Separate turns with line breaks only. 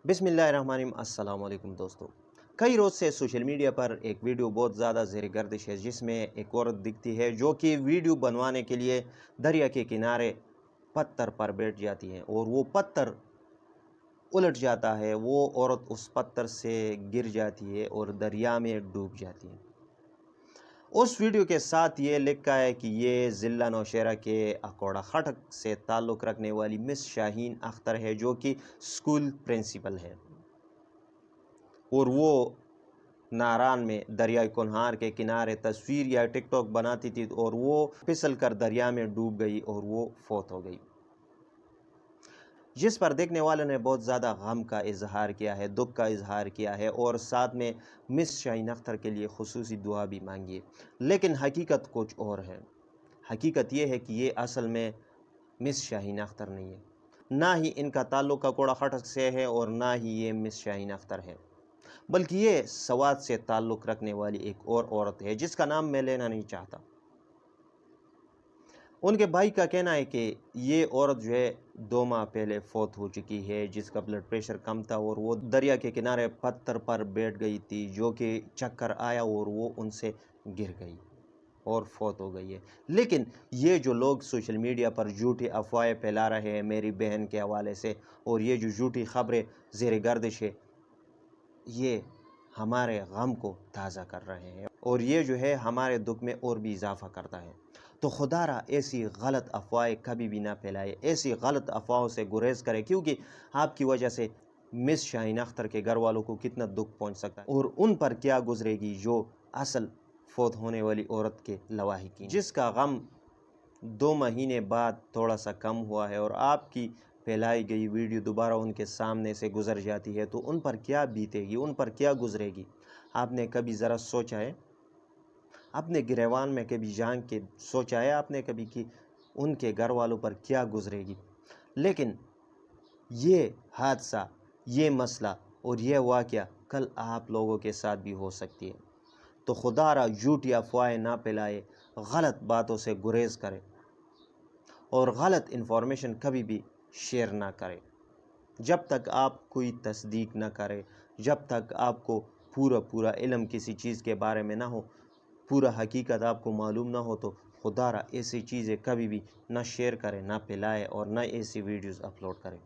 बिस्मिल्लाहिर्रहमानिर्रहीम। अस्सलाम वालेकुम दोस्तों, कई रोज़ से सोशल मीडिया पर एक वीडियो बहुत ज़्यादा ज़ेर गर्दिश है, जिसमें एक औरत दिखती है जो कि वीडियो बनवाने के लिए दरिया के किनारे पत्थर पर बैठ जाती है और वो पत्थर उलट जाता है। वो औरत उस पत्थर से गिर जाती है और दरिया में डूब जाती है। उस वीडियो के साथ ये लिखा है कि ये ज़िला नौशहरा के अकोड़ा खटक से ताल्लुक़ रखने वाली मिस शाहीन अख्तर है, जो कि स्कूल प्रिंसिपल है, और वो नारान में दरियाई कुन्हार के किनारे तस्वीर या टिकटॉक बनाती थी और वो फिसल कर दरिया में डूब गई और वो फौत हो गई, जिस पर देखने वालों ने बहुत ज़्यादा गम का इजहार किया है, दुख का इजहार किया है और साथ में मिस शाहीन अख्तर के लिए खुसूसी दुआ भी मांगी है। लेकिन हकीकत कुछ और है। हकीकत ये है कि ये असल में मिस शाहीन अख्तर नहीं है, ना ही इनका ताल्लुक़ अकोड़ा खटक से है और ना ही ये मिस शाहीन अख्तर है, बल्कि ये सवात से ताल्लुक़ रखने वाली एक और औरत है, जिसका नाम मैं लेना नहीं चाहता। उनके भाई का कहना है कि ये औरत जो है 2 माह पहले फौत हो चुकी है, जिसका ब्लड प्रेशर कम था और वो दरिया के किनारे पत्थर पर बैठ गई थी, जो कि चक्कर आया और वो उनसे गिर गई और फौत हो गई है। लेकिन ये जो लोग सोशल मीडिया पर झूठी अफवाहें फैला रहे हैं मेरी बहन के हवाले से, और ये जो झूठी खबरें ज़ेर गर्दिश है, ये हमारे गम को ताज़ा कर रहे हैं और ये जो है हमारे दुख में और भी इजाफ़ा करता है। तो खुदारा ऐसी गलत अफवाहें कभी भी ना फैलाए, ऐसी गलत अफवाहों से गुरेज करें, क्योंकि आपकी वजह से मिस शाहीन अख्तर के घर वालों को कितना दुख पहुंच सकता है और उन पर क्या गुजरेगी जो असल फौत होने वाली औरत के लवाहिकीन, जिसका गम 2 महीने बाद थोड़ा सा कम हुआ है और आपकी फैलाई गई वीडियो दोबारा उनके सामने से गुजर जाती है, तो उन पर क्या बीतेगी, उन पर क्या गुजरेगी। आपने कभी ज़रा सोचा है? अपने गिरेवान में कभी झांक के सोचा है आपने कभी कि उनके घर वालों पर क्या गुजरेगी? लेकिन ये हादसा, ये मसला और ये वाक़या कल आप लोगों के साथ भी हो सकती है। तो खुदारा झूठी अफवाहें ना फैलाए, गलत बातों से गुरेज करें और गलत इन्फॉर्मेशन कभी भी शेयर ना करें। जब तक आप कोई तस्दीक ना करें, जब तक आपको पूरा इल्म किसी चीज़ के बारे में ना हो, पूरा हकीकत आपको मालूम ना हो, तो खुदारा ऐसी चीज़ें कभी भी ना शेयर करें, ना फैलाएं और ना ऐसी वीडियोज़ अपलोड करें।